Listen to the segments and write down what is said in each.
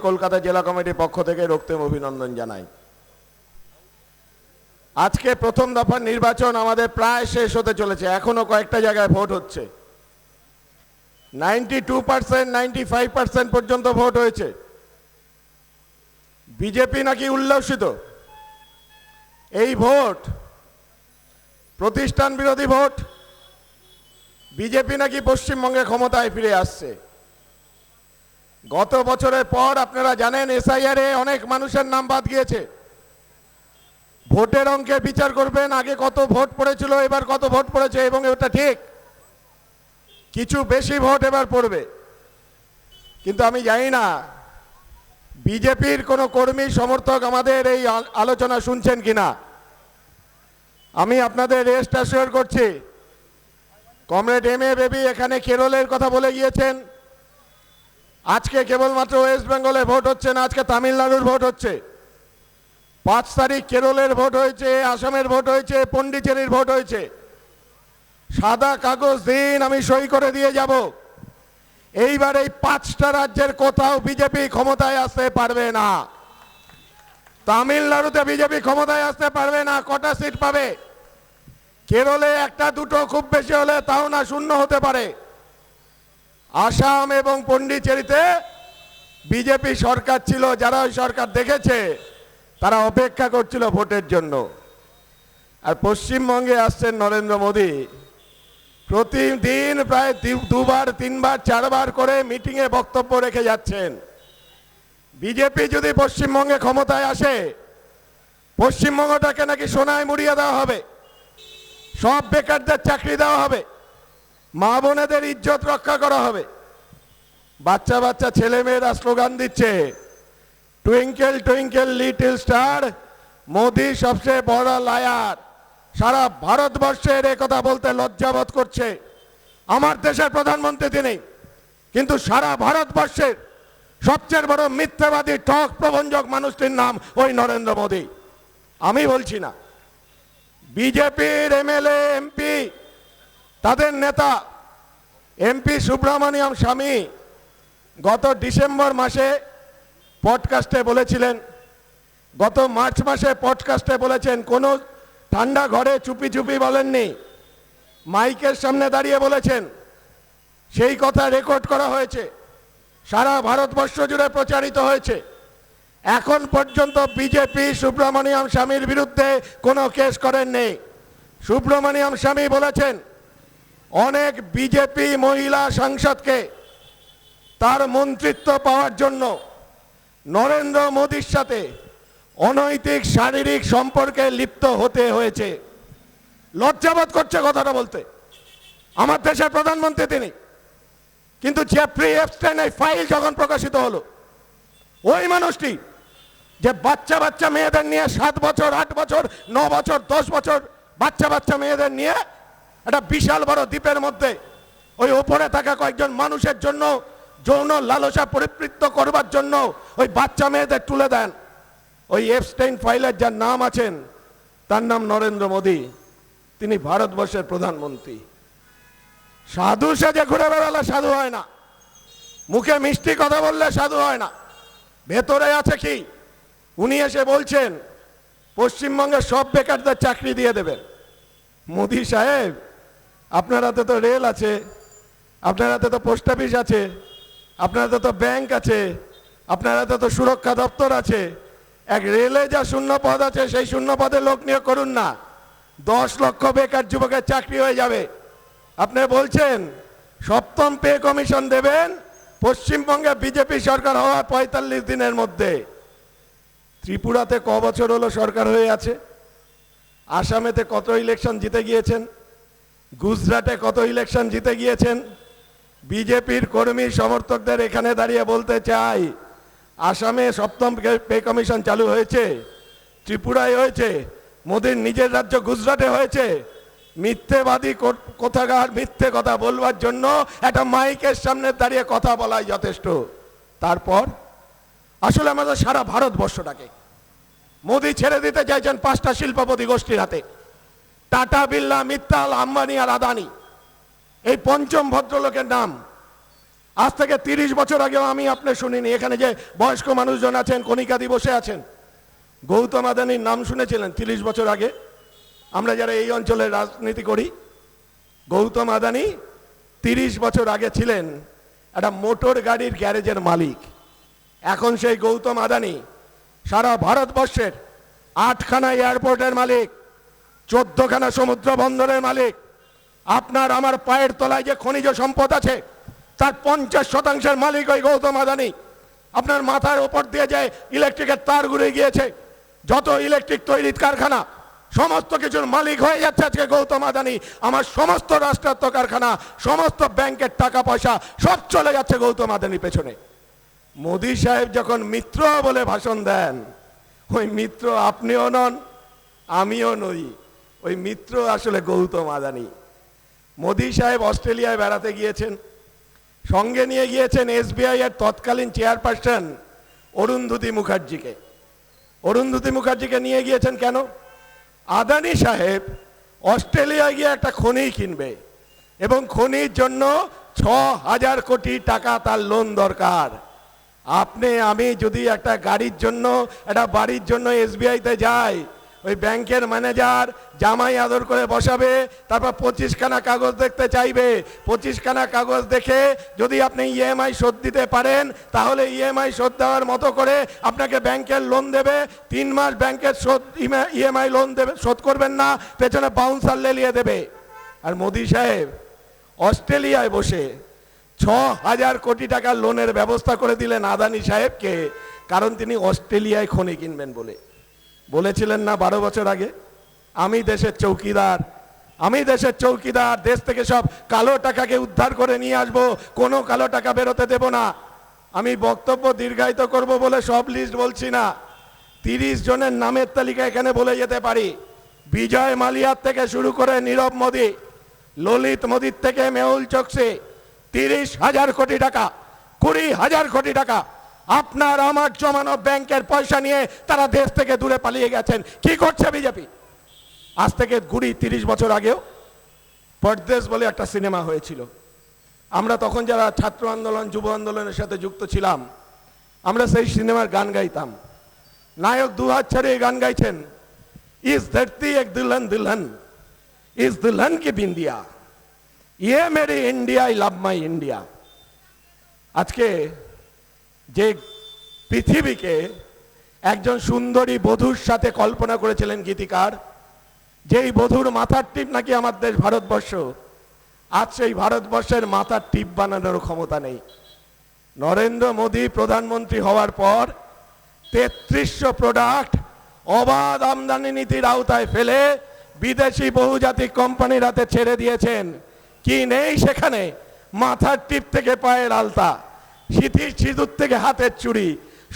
কলকাতা জেলা কমিটির পক্ষ থেকে রক্তিম অভিনন্দন জানাই। আজকে প্রথম দফার নির্বাচন আমাদের প্রায় শেষ হতে চলেছে, এখনো কয়েকটা জায়গায় ভোট হচ্ছে। 92%, 95% পর্যন্ত ভোট হয়েছে। বিজেপি নাকি উল্লসিত। এই ভোট প্রতিষ্ঠান বিরোধী ভোট। বিজেপি নাকি পশ্চিমবঙ্গে ক্ষমতায় ফিরে আসছে। গত বছরের পর আপনারা জানেন এসআইআর এ অনেক মানুষের নাম বাদ গিয়েছে। ভোটের অঙ্কে বিচার করবেন, আগে কত ভোট পড়েছিল, এবার কত ভোট পড়েছে, এবং এটা ঠিক কিছু বেশি ভোট এবার পড়বে। কিন্তু আমি জানি না বিজেপির কোনো কর্মী সমর্থক আমাদের এই আলোচনা শুনছেন কিনা। আমি আপনাদের রেস্ট অ্যাসিওর করছি, কমরেড এম.এ. বেবি এখানে কেরলের কথা বলে গিয়েছেন। আজকে কেবলমাত্র ওয়েস্ট বেঙ্গলে ভোট হচ্ছে না, আজকে তামিলনাড়ুর ভোট হচ্ছে। 5 তারিখ কেরলের ভোট হয়েছে, আসামের ভোট হয়েছে, পন্ডিচেরির ভোট হয়েছে। সাদা কাগজ দিন, আমি সই করে দিয়ে যাব। এইবার এই 5টা রাজ্যের কোথাও বিজেপি ক্ষমতায় আসতে পারবে না। তামিলনাড়ুতে বিজেপি ক্ষমতায় আসতে পারবে না। কটা সিট পাবে? কেরলে 1-2 খুব বেশি হলে, তাও না শূন্য হতে পারে। আসাম এবং পন্ডিচেরিতে বিজেপি সরকার ছিল, যারা ওই সরকার দেখেছে তারা অপেক্ষা করছিল ভোটের জন্য। আর পশ্চিমবঙ্গে আসছেন নরেন্দ্র মোদী, প্রতিদিন প্রায় 2বার 3বার 4বার করে মিটিংয়ে বক্তব্য রেখে যাচ্ছেন। বিজেপি যদি পশ্চিমবঙ্গে ক্ষমতায় আসে, পশ্চিমবঙ্গটাকে নাকি সোনায় মুড়িয়ে দেওয়া হবে, সব বেকারদের চাকরি দেওয়া হবে, মা বোনেদের ইজ্জত রক্ষা করা হবে। বাচ্চা বাচ্চা ছেলেমেয়েরা স্লোগান দিচ্ছে, twinkle twinkle little star, Modi সবচেয়ে বড় লায়ার। সারা ভারতবর্ষের একথা বলতে লজ্জাবোধ করছে। আমার দেশের প্রধানমন্ত্রী তিনি, কিন্তু সারা ভারতবর্ষের সবচেয়ে বড় মিথ্যাবাদী ঠক প্রবঞ্চক মানুষটির নাম ওই নরেন্দ্র মোদী। আমি বলছি না, বিজেপির এমএলএ এমপি, তাদের নেতা এমপি সুব্রমণিয়াম স্বামী গত ডিসেম্বর মাসে পডকাস্টে বলেছিলেন, গত মার্চ মাসে পডকাস্টে বলেছেন, কোনো ঠান্ডা ঘরে চুপি চুপি বলেননি, মাইকের সামনে দাঁড়িয়ে বলেছেন। সেই কথা রেকর্ড করা হয়েছে, সারা ভারতবর্ষ জুড়ে প্রচারিত হয়েছে। এখন পর্যন্ত বিজেপি সুব্রমণিয়াম স্বামীর বিরুদ্ধে কোনো কেস করেননি। সুব্রমণিয়াম স্বামী বলেছেন, অনেক বিজেপি মহিলা সাংসদকে তার মন্ত্রিত্ব পাওয়ার জন্য নরেন্দ্র মোদীর সাথে অনৈতিক শারীরিক সম্পর্কে লিপ্ত হতে হয়েছে। লজ্জাবোধ করছে কথাটা বলতে। আমার দেশের প্রধানমন্ত্রী তিনি, কিন্তু জেফ্রি এপস্টাইনের ফাইল যখন প্রকাশিত হলো, ওই মানুষটি যে বাচ্চা বাচ্চা মেয়েদের নিয়ে 7 বছর 8 বছর 9 বছর 10 বছর বাচ্চা বাচ্চা মেয়েদের নিয়ে একটা বিশাল বড় দ্বীপের মধ্যে ওই ওপরে থাকা কয়েকজন মানুষের জন্য যৌন লালসা পরিবৃত্ত করবার জন্য ওই বাচ্চা মেয়েদের তুলে দেন, ওই এপস্টাইন ফাইলের যার নাম আছেন তার নাম নরেন্দ্র মোদী। তিনি ভারতবর্ষের প্রধানমন্ত্রী। সাধু সেজে ঘুরে বেড়ালে সাধু হয় না, মুখে মিষ্টি কথা বললে সাধু হয় না, ভেতরে আছে কি? উনি এসে বলছেন পশ্চিমবঙ্গের সব বেকারদের চাকরি দিয়ে দেবেন। মোদী সাহেব, আপনার হাতে তো রেল আছে, আপনার হাতে তো পোস্ট অফিস আছে, আপনার হাতে তো ব্যাংক আছে, আপনার হাতে তো সুরক্ষা দপ্তর আছে। এক রেলে যা শূন্য পদ আছে সেই শূন্য পদে লোক নিয়োগ করুন না, 10 লক্ষ বেকার যুবকের চাকরি হয়ে যাবে। আপনি বলছেন 7ম পে কমিশন দেবেন পশ্চিমবঙ্গে বিজেপি সরকার হওয়ার 45 দিনের মধ্যে। ত্রিপুরাতে ক বছর হলো সরকার হয়ে আছে? আসামেতে কত ইলেকশন জিতে গিয়েছেন? গুজরাটে কত ইলেকশন জিতে গিয়েছেন? বিজেপির কর্মী সমর্থকদের এখানে দাঁড়িয়ে বলতে চাই, আসামে 7ম পে কমিশন চালু হয়েছে, ত্রিপুরায় হয়েছে, মোদীর নিজের রাজ্য গুজরাটে হয়েছে। মিথ্যেবাদী কোথাকার মিথ্যে কথা বলবার জন্য একটা মাইকের সামনে দাঁড়িয়ে কথা বলাই যথেষ্ট। তারপর আসলে আমাদের সারা ভারতবর্ষটাকে মোদী ছেড়ে দিতে চাইছেন 5টা শিল্পপতি গোষ্ঠীর হাতে, টাটা, বিড়লা, মিত্তাল, আম্বানি আর আদানি। এই 5ম ভদ্রলোকের নাম আজ থেকে 30 বছর আগেও আমি আপনি শুনিনি। এখানে যে বয়স্ক মানুষজন আছেন, কণিকাদি বসে আছেন, গৌতম আদানির নাম শুনেছিলেন 30 বছর আগে? আমরা যারা এই অঞ্চলে রাজনীতি করি, গৌতম আদানি 30 বছর আগে ছিলেন একটা মোটর গাড়ির গ্যারেজের মালিক। এখন সেই গৌতম আদানি সারা ভারতবর্ষের 8খানা এয়ারপোর্টের মালিক, 14খানা সমুদ্র বন্দরের মালিক। আপনার আমার পায়ের তলায় যে খনিজ সম্পদ আছে তার 50% মালিক ওই গৌতম আদানি। আপনার মাথার ওপর দিয়ে যে ইলেকট্রিকের তার ঘুরে গিয়েছে, যত ইলেকট্রিক তৈরির কারখানা, সমস্ত কিছুর মালিক হয়ে যাচ্ছে আজকে গৌতম আদানি। আমার সমস্ত রাষ্ট্রায়ত্ত কারখানা, সমস্ত ব্যাংকের টাকা পয়সা সব চলে যাচ্ছে গৌতম আদানির পেছনে। মোদি সাহেব যখন মিত্র বলে ভাষণ দেন, ওই মিত্র আপনিও নন, আমিও নই, ওই মিত্র আসলে গৌতম আদানি। মোদি সাহেব অস্ট্রেলিয়ায় বেড়াতে গিয়েছেন, সঙ্গে নিয়ে গিয়েছেন এসবিআই এর তৎকালীন চেয়ারপারসন অরুন্ধতী মুখার্জিকে। অরুন্ধতী মুখার্জিকে নিয়ে গিয়েছেন কেন? আদানি সাহেব অস্ট্রেলিয়ায় গিয়ে একটা খনি কিনবে এবং খনির জন্য 6000 কোটি টাকা তার লোন দরকার। আপনি আমি যদি একটা গাড়ির জন্য, একটা বাড়ির জন্য এসবিআইতে যাই, ওই ব্যাংকের ম্যানেজার জামাই আদর করে বসাবে, তারপর 25খানা কাগজ দেখতে চাইবে। 25খানা কাগজ দেখে যদি আপনি ইএমআই শোধ দিতে পারেন, তাহলে ইএমআই শোধ দেওয়ার মতো করে আপনাকে ব্যাংকের লোন দেবে। 3 মাস ব্যাংকের শোধ ইএমআই লোন দেবে, শোধ করবেন না, পেছনে বাউন্সার লেলিয়ে দেবে। আর মোদি সাহেব অস্ট্রেলিয়ায় বসে 6000 কোটি টাকার লোনের ব্যবস্থা করে দিলেন আদানি সাহেবকে, কারণ তিনি অস্ট্রেলিয়ায় খনি কিনবেন বলে। বলেছিলেন না 12 বছর আগে, আমি দেশের চৌকিদার, আমি দেশের চৌকিদার, দেশ থেকে সব কালো টাকাকে উদ্ধার করে নিয়ে আসবো, কোনো কালো টাকা বেরোতে দেব না। আমি বক্তব্য দীর্ঘায়িত করব বলে সব লিস্ট বলছি না, 30 জনের নামের তালিকা এখানে বলে যেতে পারি। বিজয় মালিয়ার থেকে শুরু করে নীরব মোদী, ললিত মোদীর থেকে মেহুল চোকসি, 30,000 কোটি টাকা, 20,000 কোটি টাকা আপনার আমার জমানো ব্যাংকের পয়সা নিয়ে তারা দেশ থেকে দূরে পালিয়ে গেছেন। কি করছে বিজেপি? আজ থেকে 30 বছর আগেও পরদেশ বলে একটা সিনেমা হয়েছিল। আমরা তখন যারা ছাত্র আন্দোলন, যুব আন্দোলনের সাথে যুক্ত ছিলাম, আমরা সেই সিনেমার গান গাইতাম। নায়ক দুহাত ছাড়িয়ে গান গাইছেন, ইস ধরতি এক দুলহন দুলহন, ইস দুলহন কি বিন্দিয়া, ইয়ে মেরি India, I love my India. আজকে যে পৃথিবীকে একজন সুন্দরী বধূর সাথে কল্পনা করেছিলেন গীতিকার, যেই বধূর মাথার টিপ নাকি আমার দেশ ভারতবর্ষ, আজ সেই ভারতবর্ষের মাথার টিপ বানানোর ক্ষমতা নেই। নরেন্দ্র মোদী প্রধানমন্ত্রী হওয়ার পর 3300 প্রোডাক্ট অবাধ আমদানি নীতির আওতায় ফেলে বিদেশি বহুজাতিক কোম্পানির হাতে ছেড়ে দিয়েছেন। কি নেই সেখানে? মাথার টিপ থেকে পায়ের আলতা, সিঁদুর থেকে হাতের চুড়ি,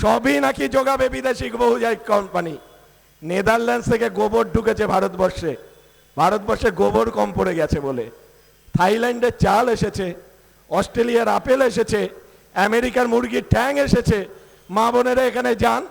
সবই নাকি যোগাবে বিদেশি বহুজাতিক কোম্পানি। নেদারল্যান্ডস থেকে গোবর ঢুকেছে ভারতবর্ষে, ভারতবর্ষে গোবর কম পড়ে গেছে বলে। থাইল্যান্ডের চাল এসেছে, অস্ট্রেলিয়ার আপেল এসেছে, আমেরিকার মুরগির ঠ্যাং এসেছে। মা বোনেরা এখানে যান,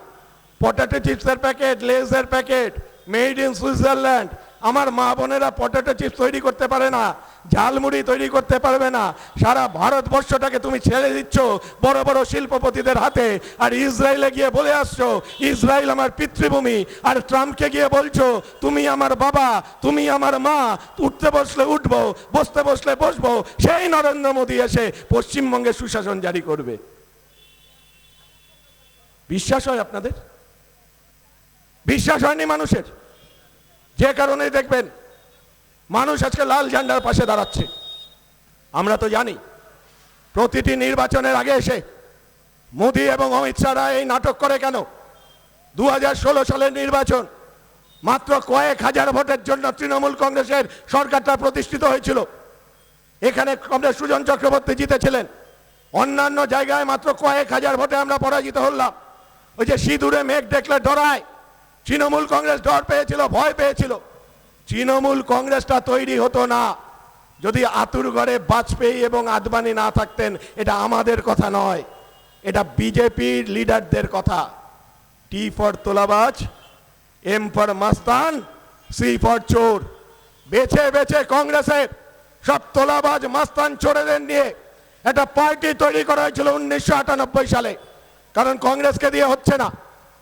পটেটো চিপসের প্যাকেট, লেজের প্যাকেট, মেড ইন সুইজারল্যান্ড। আমার মা বোনেরা পটেটো চিপস তৈরি করতে পারে না, ঝালমুড়ি তৈরি করতে পারবে না। সারা ভারতবর্ষটাকে তুমি ছেড়ে দিচ্ছ বড় বড় শিল্পপতিদের হাতে, আর ইসরায়েলে গিয়ে বলে আসছো ইসরায়েল আমার পিতৃভূমি, আর ট্রাম্পকে গিয়ে বলছো তুমি আমার বাবা, তুমি আমার মা, উঠতে বসলে উঠবো, বসতে বসলে বসবো। সেই নরেন্দ্র মোদী এসে পশ্চিমবঙ্গে সুশাসন জারি করবে। বিশ্বাস হয় আপনাদের? বিশ্বাস হয়নি মানুষের? যে কারণে দেখবেন মানুষ আজকে লাল ঝান্ডার পাশে দাঁড়াচ্ছে। আমরা তো জানি প্রতিটি নির্বাচনের আগে এসে মোদী এবং অমিত শাহরা এই নাটক করে কেন? 2016 সালের নির্বাচন, মাত্র কয়েক হাজার ভোটের জন্য তৃণমূল কংগ্রেসের সরকারটা প্রতিষ্ঠিত হয়েছিল। এখানে কংগ্রেস সুজন চক্রবর্তী জিতেছিলেন, অন্যান্য জায়গায় মাত্র কয়েক হাজার ভোটে আমরা পরাজিত হলাম। ওই যে সিঁদুরে মেঘ দেখলে ডরায়, তৃণমূল কংগ্রেস ডর পেয়েছিল, ভয় পেয়েছিল। তৃণমূল কংগ্রেসটা তৈরি হতো না যদি আতুরগড়ে বাজপেয়ী এবং আদবানি না থাকতেন। এটা আমাদের কথা নয়, এটা বিজেপির লিডারদের কথা। T for তোলাবাজ, M for Mustan, C for চোর। বেছে বেছে কংগ্রেসের সব তোলাবাজ মাস্তান চোরেদের নিয়ে একটা পার্টি তৈরি করা হয়েছিল 1998 সালে, কারণ কংগ্রেসকে দিয়ে হচ্ছে না,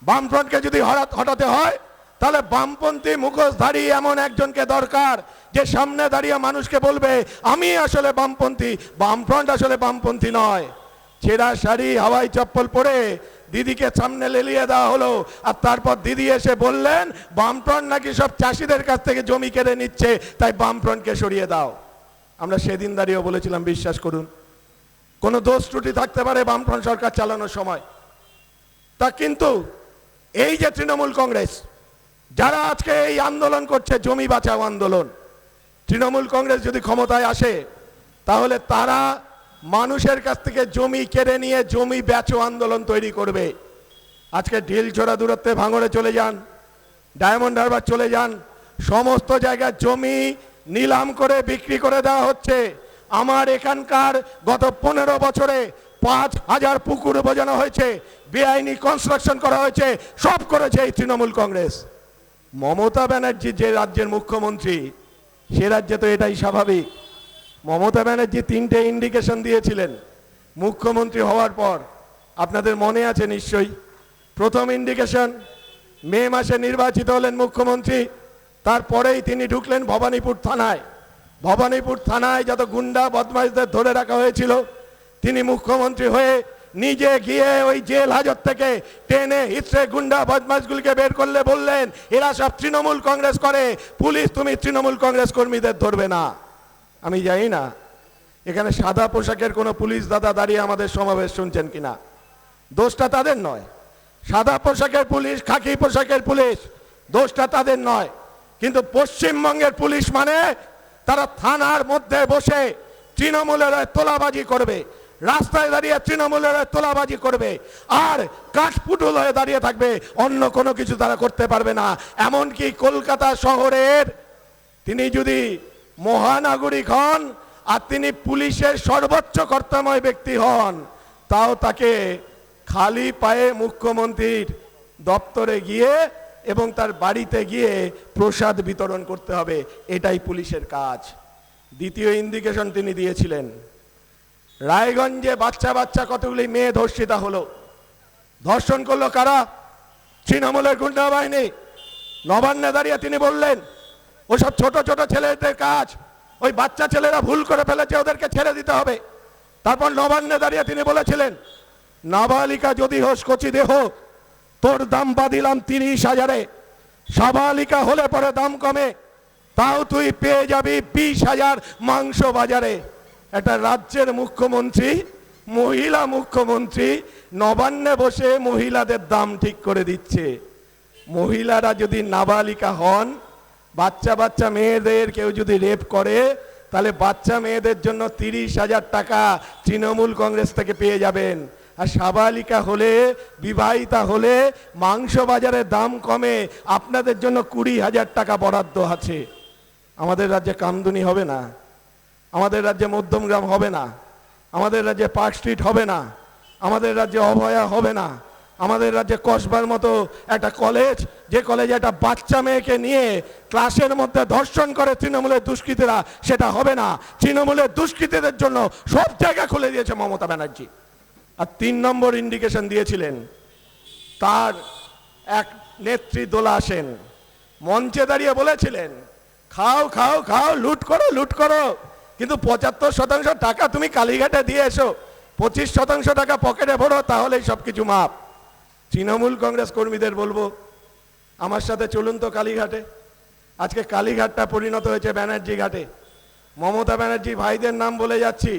বামফ্রন্টকে যদি হটাতে হয় তাহলে বামপন্থী মুখোশধারী এমন একজনকে দরকার যে সামনে দাঁড়িয়ে মানুষকে বলবে আমি আসলে বামপন্থী, বামফ্রন্ট আসলে বামপন্থী নয়। ছেঁড়া শাড়ি হাওয়াই চপ্পল পরে দিদিকে সামনে লেলিয়ে দেওয়া হলো, আর তারপর দিদি এসে বললেন বামফ্রন্ট নাকি সব চাষিদের কাছ থেকে জমি কেড়ে নিচ্ছে, তাই বামফ্রন্টকে সরিয়ে দাও। আমরা সেদিন দাঁড়িয়ে বলেছিলাম বিশ্বাস করুন কোনো দোষ ত্রুটি থাকতে পারে বামফ্রন্ট সরকার চালানোর সময়, তা কিন্তু এই যে তৃণমূল কংগ্রেস যারা আজকে এই আন্দোলন করছে জমি বাঁচাও আন্দোলন, তৃণমূল কংগ্রেস যদি ক্ষমতায় আসে তাহলে তারা মানুষের কাছ থেকে জমি কেড়ে নিয়ে জমি বেচো আন্দোলন তৈরি করবে। আজকে ঢিলছোড়া দূরত্বে ভাঙড়ে চলে যান, ডায়মন্ড হারবার চলে যান, সমস্ত জায়গায় জমি নিলাম করে বিক্রি করে দেওয়া হচ্ছে। আমার এখানকার গত 15 বছরে 5000 পুকুর বোঝানো হয়েছে, বেআইনি কনস্ট্রাকশন করা হয়েছে, সব করেছে এই তৃণমূল কংগ্রেস। মমতা ব্যানার্জি যে রাজ্যের মুখ্যমন্ত্রী সে রাজ্যে তো এটাই স্বাভাবিক। মমতা ব্যানার্জি 3টে ইন্ডিকেশন দিয়েছিলেন মুখ্যমন্ত্রী হওয়ার পর, আপনাদের মনে আছে নিশ্চয়ই। প্রথম ইন্ডিকেশন, মে মাসে নির্বাচিত হলেন মুখ্যমন্ত্রী, তারপরেই তিনি ঢুকলেন ভবানীপুর থানায়। ভবানীপুর থানায় যত গুন্ডা বদমাইশদের ধরে রাখা হয়েছিল, তিনি মুখ্যমন্ত্রী হয়ে নিজে গিয়ে ওই জেল হাজত থেকে টেনে হিচড়ে গুন্ডা বদমাইশগুলিকে বের করলে বললেন এরা সব তৃণমূল কংগ্রেস করে, পুলিশ তুমি তৃণমূল কংগ্রেস কর্মীদের ধরবে না। আমি জানি না এখানে সাদা পোশাকের কোনো পুলিশ দাদা দাঁড়িয়ে আমাদের সমাবেশ শুনছেন কিনা, দোষটা তাদের নয়। সাদা পোশাকের পুলিশ, খাকি পোশাকের পুলিশ, দোষটা তাদের নয়। কিন্তু পশ্চিমবঙ্গের পুলিশ মানে তারা থানার মধ্যে বসে তৃণমূলের তোলাবাজি করবে, রাস্তায় দাঁড়িয়ে তৃণমূলের তোলাবাজি করবে, আর কাঠপুটুল হয়ে দাঁড়িয়ে থাকবে, অন্য কোনো কিছু তারা করতে পারবে না। এমনকি কলকাতা শহরের তিনি যদি মহানাগরিক হন আর তিনি পুলিশের সর্বোচ্চ কর্তব্যময় ব্যক্তি হন, তাও তাকে খালি পায়ে মুখ্যমন্ত্রীর দপ্তরে গিয়ে এবং তার বাড়িতে গিয়ে প্রসাদ বিতরণ করতে হবে, এটাই পুলিশের কাজ। দ্বিতীয় ইন্ডিকেশন তিনি দিয়েছিলেন, রায়গঞ্জে বাচ্চা বাচ্চা কতগুলি মেয়ে ধর্ষিতা হলো, ধর্ষণ করলো কারা? তৃণমূলের গুন্ডা বাহিনী। নবান্নে দাঁড়িয়ে তিনি বললেন ওসব ছোট ছোট ছেলেদের কাজ, ওই বাচ্চা ছেলেরা ভুল করে ফেলেছে, ওদেরকে ছেড়ে দিতে হবে। তারপর নবান্নে দাঁড়িয়ে তিনি বলেছিলেন নাবালিকা যদি হোস কচি দেহ তোর দাম বাঁধিলাম 30,000-এ, সাবালিকা হলে পরে দাম কমে, তাও তুই পেয়ে যাবি 20,000 মাংস বাজারে। একটা রাজ্যের মুখ্যমন্ত্রী, মহিলা মুখ্যমন্ত্রী নবান্নে বসে মহিলাদের দাম ঠিক করে দিচ্ছে। মহিলারা যদি নাবালিকা হন, বাচ্চা বাচ্চা মেয়েদের কেউ যদি রেপ করে, তাহলে বাচ্চা মেয়েদের জন্য 30,000 টাকা তৃণমূল কংগ্রেস থেকে পেয়ে যাবেন। আর সাবালিকা হলে, বিবাহিতা হলে মাংস বাজারে দাম কমে, আপনাদের জন্য 20,000 টাকা বরাদ্দ আছে। আমাদের রাজ্যে কামদুনি হবে না, আমাদের রাজ্যে মধ্যমগ্রাম হবে না, আমাদের রাজ্যে পার্ক স্ট্রিট হবে না, আমাদের রাজ্যে অভয়া হবে না, আমাদের রাজ্যে কসবার মতো একটা কলেজ, যে কলেজে একটা বাচ্চা মেয়েকে নিয়ে ক্লাসের মধ্যে ধর্ষণ করে তৃণমূলের দুষ্কৃতীরা, সেটা হবে না। তৃণমূলের দুষ্কৃতীদের জন্য সব জায়গা খুলে দিয়েছে মমতা ব্যানার্জি। আর 3 নম্বর ইন্ডিকেশন দিয়েছিলেন, তার এক নেত্রী দোলা সেন মঞ্চে দাঁড়িয়ে বলেছিলেন খাও খাও খাও, লুট করো লুট করো, কিন্তু 75% টাকা তুমি কালীঘাটে দিয়ে এসো, 25% টাকা পকেটে ভরো, তাহলেই সব কিছু মাপ। তৃণমূল কংগ্রেস কর্মীদের বলবো আমার সাথে চলুন তো কালীঘাটে। আজকে কালীঘাটটা পরিণত হয়েছে ব্যানার্জি ঘাটে। মমতা ব্যানার্জি ভাইদের নাম বলে যাচ্ছি,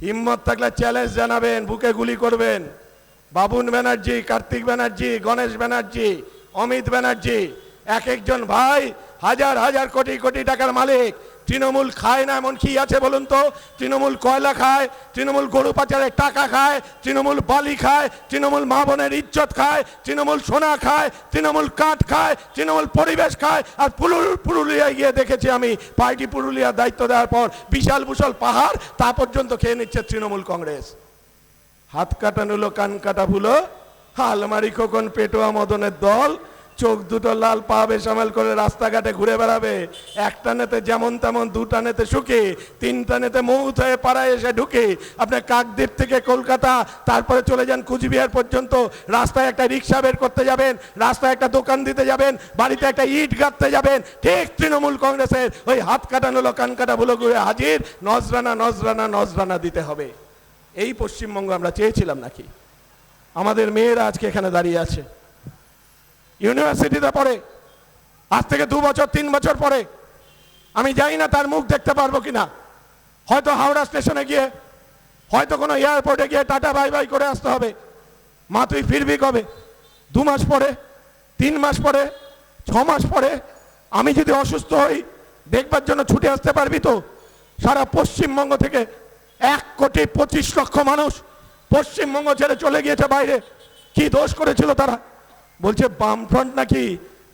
হিম্মত থাকলে চ্যালেঞ্জ জানাবেন, বুকে গুলি করবেন। বাবুন ব্যানার্জি, কার্তিক ব্যানার্জি, গণেশ ব্যানার্জি, অমিত ব্যানার্জি, এক একজন ভাই হাজার হাজার কোটি কোটি টাকার মালিক। তৃণমূল খায় না এমন কি আছে বলুন তো? তৃণমূল কয়লা খায়, তৃণমূল গরু পাচারের টাকা খায়, তৃণমূল বালি খায়, তৃণমূল মা বোনের ইজ্জত খায়, তৃণমূল সোনা খায়, তৃণমূল কাঠ খায়, তৃণমূল পরিবেশ খায়। আর পুরুলিয়ায় গিয়ে দেখেছি আমি, পার্টি পুরুলিয়ার দায়িত্ব দেওয়ার পর বিশাল বিশাল পাহাড় তা পর্যন্ত খেয়ে নিচ্ছে তৃণমূল কংগ্রেস। হাত কাটা নুলো কান কাটা ভুলো, আলমারি খোকন পেটোয়া মদনের দল, চোখ দুটো লাল, পা বেসামাল করে রাস্তাঘাটে ঘুরে বেড়াবে, একটা নেতে যেমন তেমন, দুটা নেতে সুখে, তিনটা নেতে মৌত হয়ে পাড়ায় এসে ঢুকে। আপনি কাকদ্বীপ থেকে কলকাতা, তারপরে চলে যান কুচবিহার পর্যন্ত, রাস্তায় একটা রিক্সা বের করতে যাবেন, রাস্তায় একটা দোকান দিতে যাবেন, বাড়িতে একটা ইট গাঁথতে যাবেন, ঠিক তৃণমূল কংগ্রেসের ওই হাত কাটানো কান কাটা ভুলো ঘুরে হাজির, নজরানা নজরানা নজরানা দিতে হবে। এই পশ্চিমবঙ্গ আমরা চেয়েছিলাম নাকি? আমাদের মেয়েরা আজকে এখানে দাঁড়িয়ে আছে, ইউনিভার্সিটিতে পড়ে, আজ থেকে 2 বছর 3 বছর পরে আমি জানি না তার মুখ দেখতে পারবো কিনা। হয়তো হাওড়া স্টেশনে গিয়ে, হয়তো কোনো এয়ারপোর্টে গিয়ে টাটা বাই বাই করে আসতে হবে। মা তুই ফিরবি কবে? 2 মাস পরে, 3 মাস পরে, 6 মাস পরে? আমি যদি অসুস্থ হই দেখবার জন্য ছুটে আসতে পারবি তো? সারা পশ্চিমবঙ্গ থেকে 1,25,00,000 মানুষ পশ্চিমবঙ্গ ছেড়ে চলে গিয়েছে বাইরে। কি দোষ করেছিল তারা? বলছে বামফ্রন্ট নাকি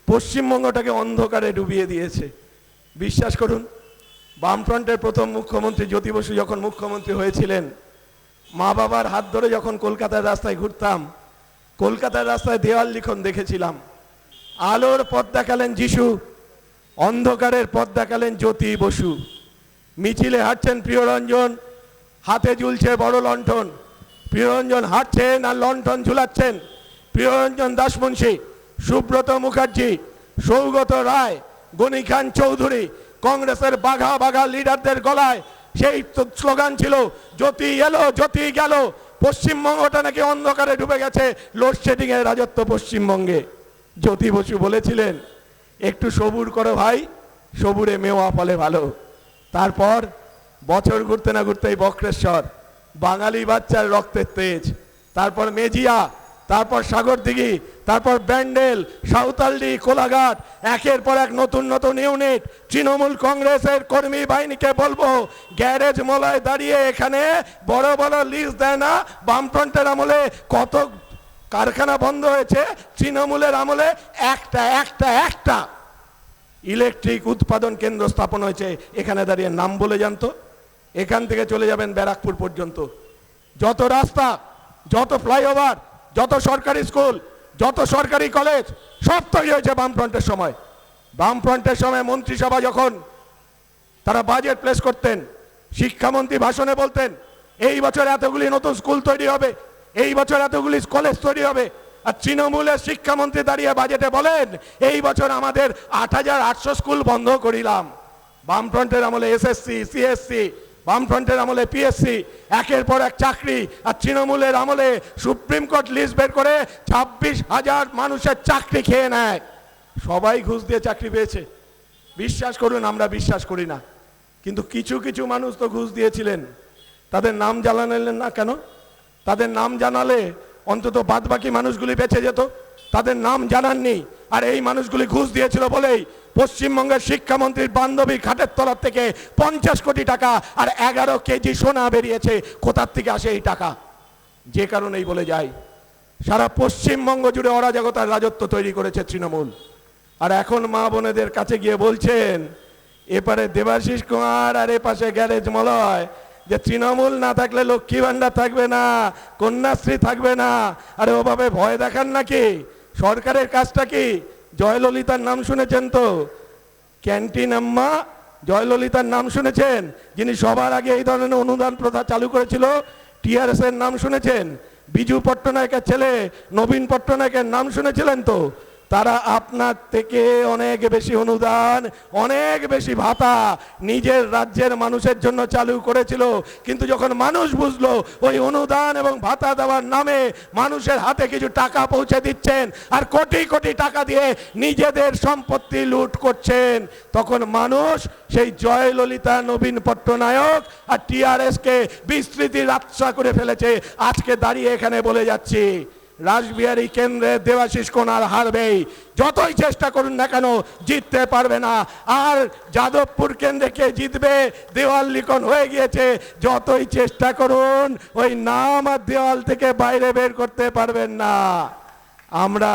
পশ্চিমবঙ্গটাকে অন্ধকারে ডুবিয়ে দিয়েছে। বিশ্বাস করুন, বামফ্রন্টের প্রথম মুখ্যমন্ত্রী জ্যোতি বসু যখন মুখ্যমন্ত্রী হয়েছিলেন, মা বাবার হাত ধরে যখন কলকাতার রাস্তায় ঘুরতাম, কলকাতার রাস্তায় দেওয়াল লিখন দেখেছিলাম। আলোর পথ দেখালেন যিশু, অন্ধকারের পথ দেখালেন জ্যোতি বসু। মিছিলে হাঁটছেন প্রিয়রঞ্জন, হাতে ঝুলছে বড় লণ্ঠন। প্রিয়রঞ্জন হাঁটছেন আর লণ্ঠন ঝুলাচ্ছেন। প্রিয়রঞ্জন দাসমুন্সী, সুব্রত মুখার্জি, সৌগত রায়, গনি খান চৌধুরী, কংগ্রেসের বাঘা বাঘা লিডারদের গলায় সেই স্লোগান ছিল, জ্যোতি এলো জ্যোতি গেল। পশ্চিমবঙ্গটা নাকি অন্ধকারে ডুবে গেছে, লোডশেডিং এর রাজত্ব পশ্চিমবঙ্গে। জ্যোতি বসু বলেছিলেন, একটু সবুর করো ভাই, সবুরে মেওয়া ফলে ভালো। তারপর বছর ঘুরতে না ঘুরতেই বক্রেশ্বর, বাঙালি বাচ্চার রক্তের তেজ, তারপর মেজিয়া, তারপর সাগরদিঘি, তারপর ব্যান্ডেল, সাঁওতালডি, কোলাঘাট, একের পর এক নতুন নতুন ইউনিট। তৃণমূল কংগ্রেসের কর্মী বাহিনীকে বলবো, গ্যারেজ মোলায় দাঁড়িয়ে এখানে বড় বড় লিস্ট দেয় না। বামফ্রন্টের আমলে কত কারখানা বন্ধ হয়েছে, তৃণমূলের আমলে একটা একটা একটা ইলেকট্রিক উৎপাদন কেন্দ্র স্থাপন হয়েছে। এখানে দাঁড়িয়ে নাম বলে জানতো, এখান থেকে চলে যাবেন ব্যারাকপুর পর্যন্ত, যত রাস্তা, যত ফ্লাইওভার, যত সরকারি স্কুল, যত সরকারি কলেজ, সব তৈরি হয়েছে বামফ্রন্টের সময়। বামফ্রন্টের সময় মন্ত্রিসভা যখন তারা বাজেট প্লেস করতেন, শিক্ষামন্ত্রী ভাষণে বলতেন এই বছর এতগুলি নতুন স্কুল তৈরি হবে, এই বছর এতগুলি কলেজ তৈরি হবে। আর তৃণমূলের শিক্ষামন্ত্রী দাঁড়িয়ে বাজেটে বলেন এই বছর আমাদের 8,800 স্কুল বন্ধ করিলাম। বামফ্রন্টের আমলে এসএসসি, সিএসসি, বামফ্রন্টের আমলে পিএসসি, একের পর এক চাকরি। আর তৃণমূলের আমলে সুপ্রিম কোর্ট লিস্ট বের করে 26,000 মানুষের চাকরি খেয়ে নেয়। সবাই ঘুষ দিয়ে চাকরি পেয়েছে। বিশ্বাস করুন, আমরা বিশ্বাস করি না, কিন্তু কিছু কিছু মানুষ তো ঘুষ দিয়েছিলেন। তাদের নাম জানালেন না কেন? তাদের নাম জানালে অন্তত বাদবাকি মানুষগুলি বেঁচে যেত। তাদের নাম জানাননি, আর এই মানুষগুলি ঘুষ দিয়েছিল বলেই পশ্চিমবঙ্গের শিক্ষামন্ত্রীর বান্ধবীর খাটের তলার থেকে 50 কোটি টাকা আর 11 কেজি সোনা বেরিয়েছে। কোথার থেকে আসে এই টাকা? যে কারণেই বলে যাই, সারা পশ্চিমবঙ্গ জুড়ে অরাজকতার রাজত্ব তৈরি করেছে তৃণমূল। আর এখন মা বোনেদের কাছে গিয়ে বলছেন, এপারে দেবাশিস কুমার আর এপাশে গ্যারেজ মলয়, যে তৃণমূল না থাকলে লক্ষ্মী ভান্ডার থাকবে না, কন্যাশ্রী থাকবে না। আরে ওভাবে ভয় দেখান নাকি? সরকারের কাজটা কি? জয়ললিতার নাম শুনেছেন তো? ক্যান্টিন আম্মা জয়ললিতার নাম শুনেছেন? যিনি সবার আগে এই ধরনের অনুদান প্রথা চালু করেছিল। টিআরএস এর নাম শুনেছেন? বিজু পট্টনায়কের ছেলে নবীন পট্টনায়কের নাম শুনেছিলেন তো? তারা আপনার থেকে অনেক বেশি অনুদান, অনেক বেশি ভাতা নিজের রাজ্যের মানুষের জন্য চালু করেছিল। কিন্তু যখন মানুষ বুঝলো ওই অনুদান এবং ভাতা দেওয়ার নামে মানুষের হাতে কিছু টাকা পৌঁছে দিচ্ছেন আর কোটি কোটি টাকা দিয়ে নিজেদের সম্পত্তি লুট করছেন, তখন মানুষ সেই জয়ললিতা, নবীন পট্টনায়ক আর টিআরএসকে বিস্তৃতির আচ্ছা করে ফেলেছে। আজকে দাঁড়িয়ে এখানে বলে যাচ্ছি, রাসবিহারী কেন্দ্রে দেবাশিস কুমার হারবেই। যতই চেষ্টা করুন না কেন জিততে পারবে না। আর যাদবপুর কেন্দ্রে কে জিতবে? দেওয়াল লিখন হয়ে গিয়েছে। যতই চেষ্টা করুন ওই নাম আর দেওয়াল থেকে বাইরে বের করতে পারবেন না। আমরা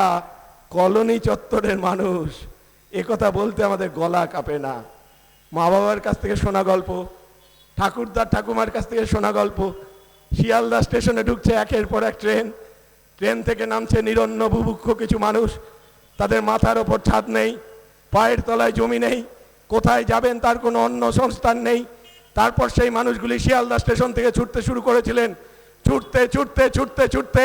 কলোনি চত্বরের মানুষ, একথা বলতে আমাদের গলা কাঁপে না। মা বাবার কাছ থেকে শোনা গল্প, ঠাকুরদার ঠাকুমার কাছ থেকে শোনা গল্প। শিয়ালদা স্টেশনে ঢুকছে একের পর এক ট্রেন, ট্রেন থেকে নামছে নিরন্ন বুভুক্ষ কিছু মানুষ। তাদের মাথার ওপর ছাদ নেই, পায়ের তলায় জমি নেই, কোথায় যাবেন তার কোনো অন্য সংস্থান নেই। তারপর সেই মানুষগুলি শিয়ালদা স্টেশন থেকে ছুটতে শুরু করেছিলেন। ছুটতে ছুটতে ছুটতে ছুটতে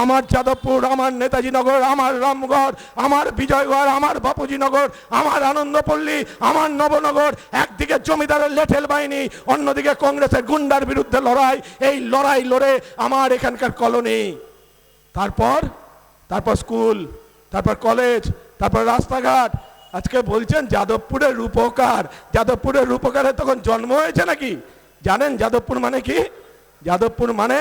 আমার যাদবপুর, আমার নেতাজি নগর, আমার রামগড়, আমার বিজয়গড়, আমার বাপুজি নগর, আমার আনন্দপল্লী, আমার নবনগর, একদিকে জমিদারের লেঠেল বাহিনী, অন্যদিকে কংগ্রেসের গুন্ডার বিরুদ্ধে লড়াই। এই লড়াই লড়ে আমার এখানকার কলোনি, তারপর তারপর স্কুল, তারপর কলেজ, তারপর রাস্তাঘাট। আজকে বলছেন যাদবপুরের রূপকার। যাদবপুরের রূপকারের তখন জন্ম হয়েছে নাকি? জানেন যাদবপুর মানে কি? যাদবপুর মানে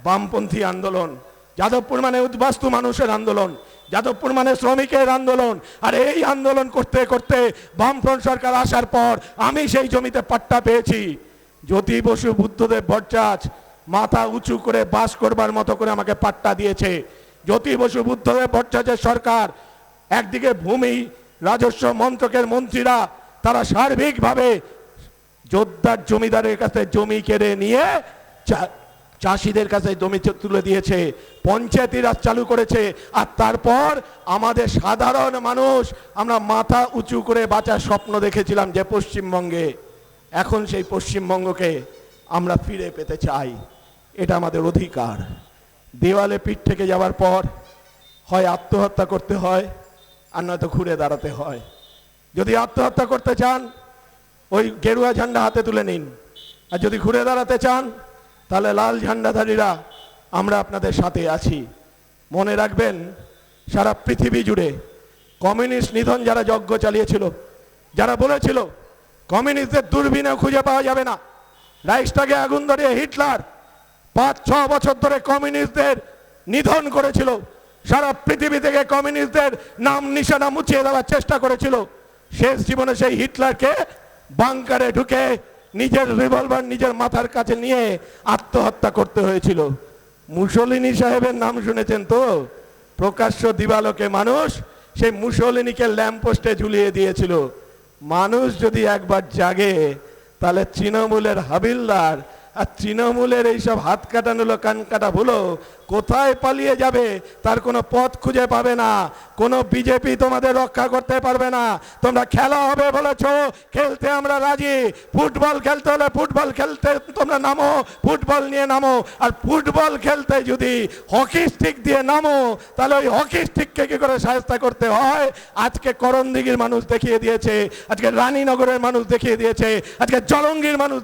বামপন্থী আন্দোলন, যাদবপুর মানে উদ্বাস্তু মানুষের আন্দোলন, যাদবপুর মানে শ্রমিকের আন্দোলন। আর এই আন্দোলন করতে করতে বামফ্রন্ট সরকার আসার পর আমি সেই জমিতে পাট্টা পেয়েছি। জ্যোতি বসু, বুদ্ধদেব ভট্টাচার্য মাথা উঁচু করে বাস করবার মতো করে আমাকে পাট্টা দিয়েছে। জ্যোতি বসু, বুদ্ধদেব ভট্টাচার্যের সরকার, একদিকে ভূমি রাজস্ব মন্ত্রকের মন্ত্রীরা তারা সার্বিকভাবে জোরদার জমিদারের কাছে জমি কেড়ে নিয়ে চাষিদের কাছে জমি তুলে দিয়েছে, পঞ্চায়েতি রাজ চালু করেছে। আর তারপর আমাদের সাধারণ মানুষ আমরা মাথা উঁচু করে বাঁচার স্বপ্ন দেখেছিলাম যে পশ্চিমবঙ্গে, এখন সেই পশ্চিমবঙ্গকে আমরা ফিরে পেতে চাই। এটা আমাদের অধিকার। দেওয়ালে পিঠ থেকে যাওয়ার পর হয় আত্মহত্যা করতে হয়, আর নয়তো ঘুরে দাঁড়াতে হয়। যদি আত্মহত্যা করতে চান ওই গেরুয়া ঝান্ডা হাতে তুলে নিন, আর যদি ঘুরে দাঁড়াতে চান তাহলে লাল ঝান্ডাধারীরা আমরা আপনাদের সাথে আছি। মনে রাখবেন, সারা পৃথিবী জুড়ে কমিউনিস্ট নিধন যারা যজ্ঞ চালিয়েছিল, যারা বলেছিল কমিউনিস্টদের দূরবীনেও খুঁজে পাওয়া যাবে না, রাইখস্টাগে আগুন ধরিয়ে হিটলার 5-6 বছর ধরে কমিউনিস্টদের নিধন করেছিল, সারা পৃথিবী থেকে কমিউনিস্টদের নাম নিশানা মুছিয়ে দেওয়ার চেষ্টা করেছিল। শেষ জীবনে সেই হিটলারকে বাংকারে ঢুকে নিজের রিভলভার নিজের মাথার কাছে নিয়ে আত্মহত্যা করতে হয়েছিল। মুসোলিনি সাহেবের নাম শুনেছেন তো? প্রকাশ্য দিবালোকে মানুষ সেই মুসোলিনিকে ল্যাম্পপোস্টে ঝুলিয়ে দিয়েছিল। মানুষ যদি একবার জাগে তাহলে তৃণমূলের হাবিলদার আর তৃণমূলের এইসব হাত কাটানো কান কাটা ভুলো কোথায় পালিয়ে যাবে তার কোনো পথ খুঁজে পাবে না। কোনো বিজেপি তোমাদের রক্ষা করতে পারবে না। তোমরা খেলা হবে বলেছো, খেলতে আমরা রাজি। ফুটবল খেলতে হলে ফুটবল খেলতে তোমরা নামো, ফুটবল নিয়ে নামো। আর ফুটবল খেলতে যদি হকি স্টিক দিয়ে নামো তাহলে ওই হকি স্টিককে কি করে সাহায্য করতে হয় আজকে করণদিঘির মানুষ দেখিয়ে দিয়েছে, আজকে রানীনগরের মানুষ দেখিয়ে দিয়েছে, আজকে জলঙ্গির মানুষ